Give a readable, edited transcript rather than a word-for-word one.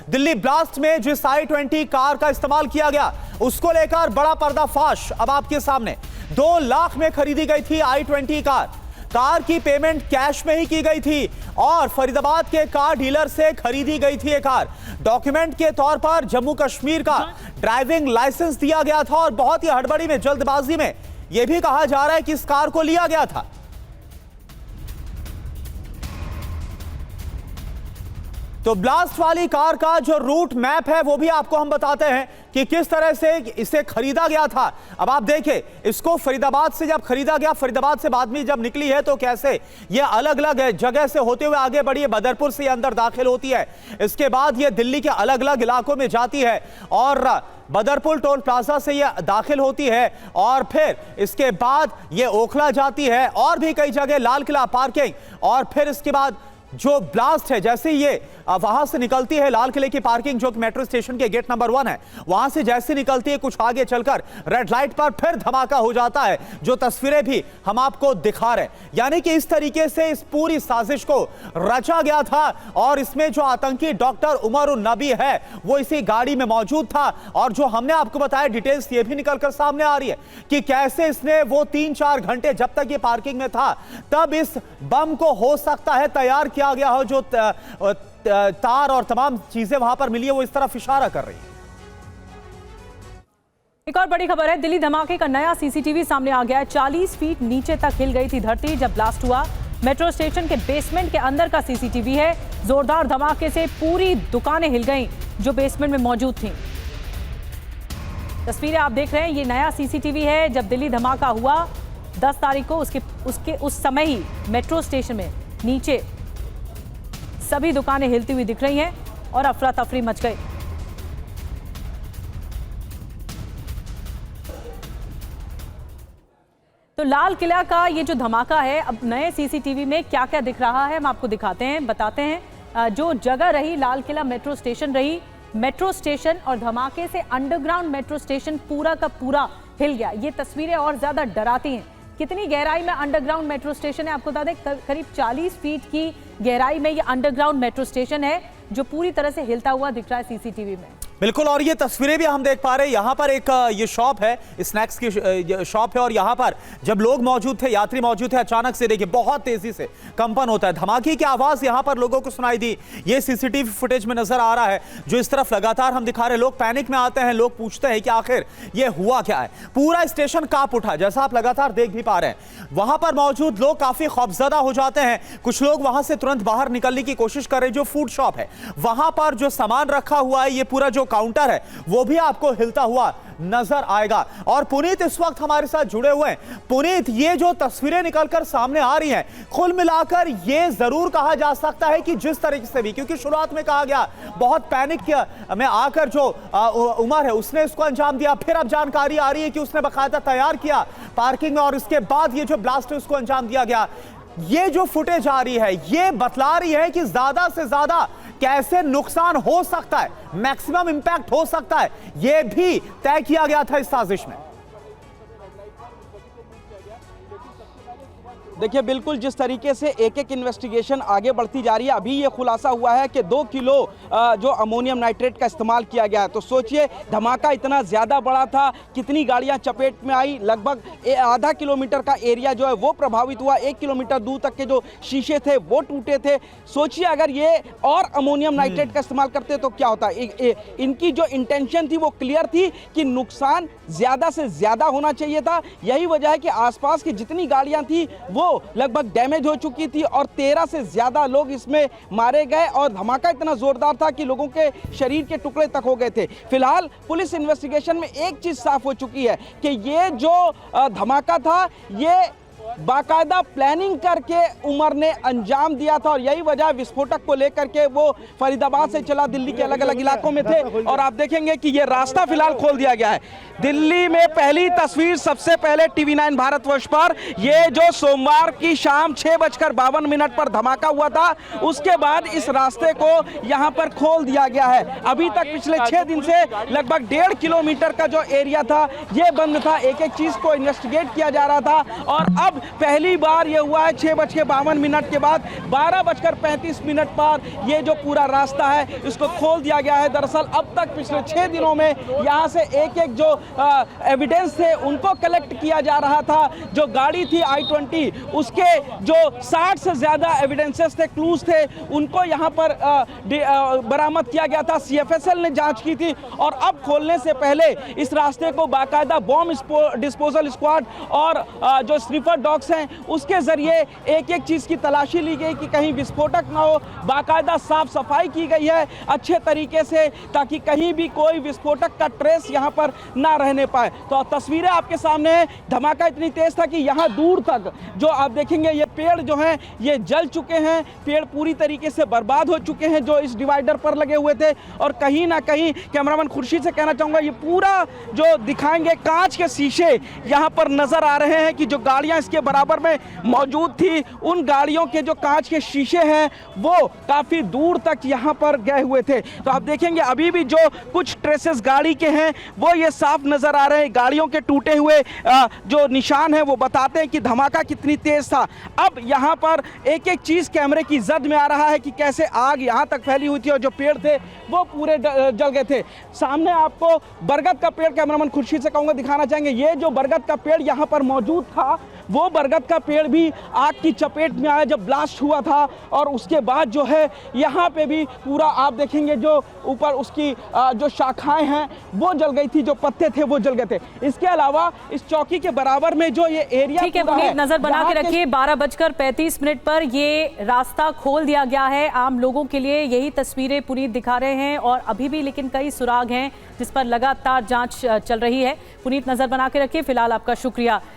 Delhi blast में जिस i20 car का इस्तेमाल किया गया उसको लेकर बड़ा पर्दाफाश अब आपके सामने। 2 लाख में खरीदी गई थी i20 कार की पेमेंट कैश में ही की गई थी और फरीदाबाद के कार डीलर से खरीदी गई थी ये कार। डॉक्यूमेंट के तौर पर जम्मू कश्मीर का ड्राइविंग लाइसेंस दिया गया था और बहुत ही हड़बड़ी में, जल्दबाजी में यह भी कहा जा रहा है कि इस कार को लिया गया था। तो ब्लास्ट वाली कार का जो रूट मैप है वो भी आपको हम बताते हैं कि किस तरह से इसे खरीदा गया था। अब आप देखिए, इसको फरीदाबाद से जब खरीदा गया, फरीदाबाद से बाद में जब निकली है तो कैसे ये अलग अलग जगह से होते हुए आगे बढ़ी है। बदरपुर से अंदर दाखिल होती है, इसके बाद ये दिल्ली के अलग अलग इलाकों में जाती है और बदरपुर टोल प्लाजा से ये दाखिल होती है और फिर इसके बाद ये ओखला जाती है और भी कई जगह, लाल किला पार्किंग, और फिर इसके बाद जो ब्लास्ट है जैसे ये वहां से निकलती है, लाल किले की पार्किंग जो कि मेट्रो स्टेशन के गेट नंबर 1 है, वहां से जैसे निकलती है कुछ आगे चलकर रेड लाइट पर फिर धमाका हो जाता है, जो तस्वीरें भी हम आपको दिखा रहे हैं। यानी कि इस तरीके से इस पूरी साजिश को रचा गया था और इसमें जो आतंकी डॉक्टर उमर उन नबी है वो इसी गाड़ी में मौजूद था। और जो हमने आपको बताया डिटेल्स ये भी निकलकर सामने आ रही है कि कैसे इसने वो 3-4 घंटे जब तक ये पार्किंग में था तब इस बम को हो सकता है तैयार किया गया हो। जो तार और तमाम चीजें वहां पर मिली है वो इस तरफ इशारा कर रही है। एक और बड़ी खबर है, दिल्ली धमाके का नया सीसीटीवी सामने आ गया है। 40 फीट नीचे तक हिल गई थी धरती जब ब्लास्ट हुआ। मेट्रो स्टेशन के बेसमेंट के अंदर का सीसीटीवी है। जोरदार धमाके से पूरी दुकानें हिल गईं जो बेसमेंट में मौजूद थीं। तस्वीरें आप देख रहे हैं, ये नया सीसीटीवी है। जब दिल्ली धमाका हुआ 10 तारीख को, उसके उस समय ही मेट्रो स्टेशन में नीचे सभी दुकानें हिलती हुई दिख रही हैं और अफरा तफरी मच गई। तो लाल किला का ये जो धमाका है, अब नए सीसीटीवी में क्या क्या दिख रहा है हम आपको दिखाते हैं, बताते हैं। जो जगह रही लाल किला मेट्रो स्टेशन रही, मेट्रो स्टेशन और धमाके से अंडरग्राउंड मेट्रो स्टेशन पूरा का पूरा हिल गया। ये तस्वीरें और ज्यादा डराती हैं। कितनी गहराई में अंडरग्राउंड मेट्रो स्टेशन है आपको बता दें, करीब 40 फीट की गहराई में ये अंडरग्राउंड मेट्रो स्टेशन है जो पूरी तरह से हिलता हुआ दिख रहा है सीसीटीवी में। बिल्कुल, और ये तस्वीरें भी हम देख पा रहे हैं। यहाँ पर एक ये शॉप है, स्नैक्स की शॉप है और यहाँ पर जब लोग मौजूद थे, यात्री मौजूद थे, अचानक से देखिए बहुत तेजी से कंपन होता है। धमाके की आवाज यहाँ पर लोगों को सुनाई दी। ये सीसीटीवी फुटेज में नजर आ रहा है जो इस तरफ लगातार हम दिखा रहे हैं। लोग पैनिक में आते हैं, लोग पूछते हैं कि आखिर ये हुआ क्या है। पूरा स्टेशन कांप उठा, जैसा आप लगातार देख भी पा रहे हैं। वहां पर मौजूद लोग काफी खौफजदा हो जाते हैं। कुछ लोग वहां से तुरंत बाहर निकलने की कोशिश कर रहे हैं। जो फूड शॉप है वहां पर जो सामान रखा हुआ है, ये पूरा जो काउंटर है वो भी आपको हिलता हुआ नजर आएगा। और पुनीत इस वक्त हमारे साथ जुड़े हुए हैं। पुनीत, ये जो तस्वीरें निकलकर सामने आ रही हैं, कुल मिलाकर ये जरूर कहा जा सकता है कि जिस तरीके से भी, क्योंकि शुरुआत में कहा गया बहुत पैनिक में आकर जो उमर है उसने इसको अंजाम दिया, फिर अब जानकारी आ रही है कि उसने बाकायदा तैयार किया पार्किंग में और इसके बाद ये जो ब्लास्ट है उसको अंजाम दिया गया। ये जो फुटेज आ रही है ये बतला रही है कि ज्यादा से ज्यादा कैसे नुकसान हो सकता है, मैक्सिमम इंपैक्ट हो सकता है, यह भी तय किया गया था इस साजिश में। देखिए, बिल्कुल जिस तरीके से एक एक इन्वेस्टिगेशन आगे बढ़ती जा रही है, अभी ये खुलासा हुआ है कि 2 किलो जो अमोनियम नाइट्रेट का इस्तेमाल किया गया है। तो सोचिए धमाका इतना ज़्यादा बड़ा था, कितनी गाड़ियां चपेट में आई, लगभग आधा किलोमीटर का एरिया जो है वो प्रभावित हुआ, 1 किलोमीटर दूर तक के जो शीशे थे वो टूटे थे। सोचिए अगर ये और अमोनियम नाइट्रेट का इस्तेमाल करते तो क्या होता। इनकी जो इंटेंशन थी वो क्लियर थी कि नुकसान ज़्यादा से ज़्यादा होना चाहिए था। यही वजह है कि आसपास की जितनी गाड़ियाँ थी वो लगभग डैमेज हो चुकी थी और 13 से ज्यादा लोग इसमें मारे गए और धमाका इतना जोरदार था कि लोगों के शरीर के टुकड़े तक हो गए थे। फिलहाल पुलिस इन्वेस्टिगेशन में एक चीज साफ हो चुकी है कि ये जो धमाका था ये बाकायदा प्लानिंग करके उमर ने अंजाम दिया था और यही वजह विस्फोटक को लेकर के वो फरीदाबाद से चला, दिल्ली के अलग अलग इलाकों में थे। और आप देखेंगे कि ये रास्ता फिलहाल खोल दिया गया है। दिल्ली में पहली तस्वीर सबसे पहले TV9 भारतवर्ष पर, ये जो सोमवार की शाम 6:52 पर धमाका हुआ था, उसके बाद इस रास्ते को यहां पर खोल दिया गया है। अभी तक पिछले 6 दिन से लगभग 1.5 किलोमीटर का जो एरिया था ये बंद था, एक एक चीज को इन्वेस्टिगेट किया जा रहा था और अब पहली बार ये हुआ है 6:52 के बाद 12:35 पर ये जो पूरा रास्ता है इसको खोल दिया गया है। दरअसल अब तक पिछले 6 दिनों में यहाँ से एक जो एविडेंस थे उनको कलेक्ट किया जा रहा था। जो गाड़ी थी I-20 उसके जो 60 से ज़्यादा एविडेंसेस थे, क्लूज थे, उनको यहाँ पर बरामद किया गया था। CFSL ने जांच की थी और अब खोलने से पहले इस रास्ते को बाकायदा बॉम्ब डिस्पोजल स्क्वाड और जो स्निफर डॉग्स हैं उसके जरिए एक एक चीज़ की तलाशी ली गई कि कहीं विस्फोटक ना हो। बाकायदा साफ सफाई की गई है अच्छे तरीके से ताकि कहीं भी कोई विस्फोटक का ट्रेस यहाँ पर ना रहने पाए। तो तस्वीरें आपके सामने है। धमाका इतनी तेज था कि यहाँ दूर तक जो आप देखेंगे ये पेड़ जो हैं ये जल चुके हैं, पेड़ पूरी तरीके से बर्बाद हो चुके हैं जो इस डिवाइडर पर लगे हुए थे। और कहीं ना कहीं कैमरामैन खुर्शीद से कहना चाहूँगा ये पूरा जो दिखाएंगे कांच के शीशे यहाँ पर नजर आ रहे हैं कि जो गाड़ियाँ इसके बराबर में मौजूद थी उन गाड़ियों के जो कांच के शीशे हैं वो काफ़ी दूर तक यहाँ पर गए हुए थे। तो आप देखेंगे अभी भी जो कुछ ट्रेसेस गाड़ी के हैं वो ये साफ नजर आ रहे हैं। गाड़ियों के टूटे हुए जो निशान है वो बताते हैं कि धमाका कितनी तेज था। अब यहाँ पर एक एक चीज कैमरे की जद में आ रहा है कि कैसे आग यहाँ तक फैली हुई थी और जो पेड़ थे वो पूरे जल गए थे। सामने आपको बरगद का पेड़ कैमरामैन खुर्शीद से कहूँगा दिखाना चाहेंगे। ये जो बरगद का पेड़ यहाँ पर मौजूद था वो बरगद का पेड़ भी आग की चपेट में आया जब ब्लास्ट हुआ था और उसके बाद जो है यहाँ पे भी पूरा आप देखेंगे जो ऊपर उसकी जो शाखाएं हैं वो जल गई थी, जो पत्ते थे वो जल गए थे। इसके अलावा इस चौकी के बराबर में जो ये एरिया ठीक है पुनीत, नजर बना के रखिए। 12:35 पर ये रास्ता खोल दिया गया है आम लोगों के लिए। यही तस्वीरें पुनीत दिखा रहे हैं और अभी भी लेकिन कई सुराग हैं जिस पर लगातार जांच चल रही है। पुनीत, नजर बना के रखिए। फिलहाल आपका शुक्रिया।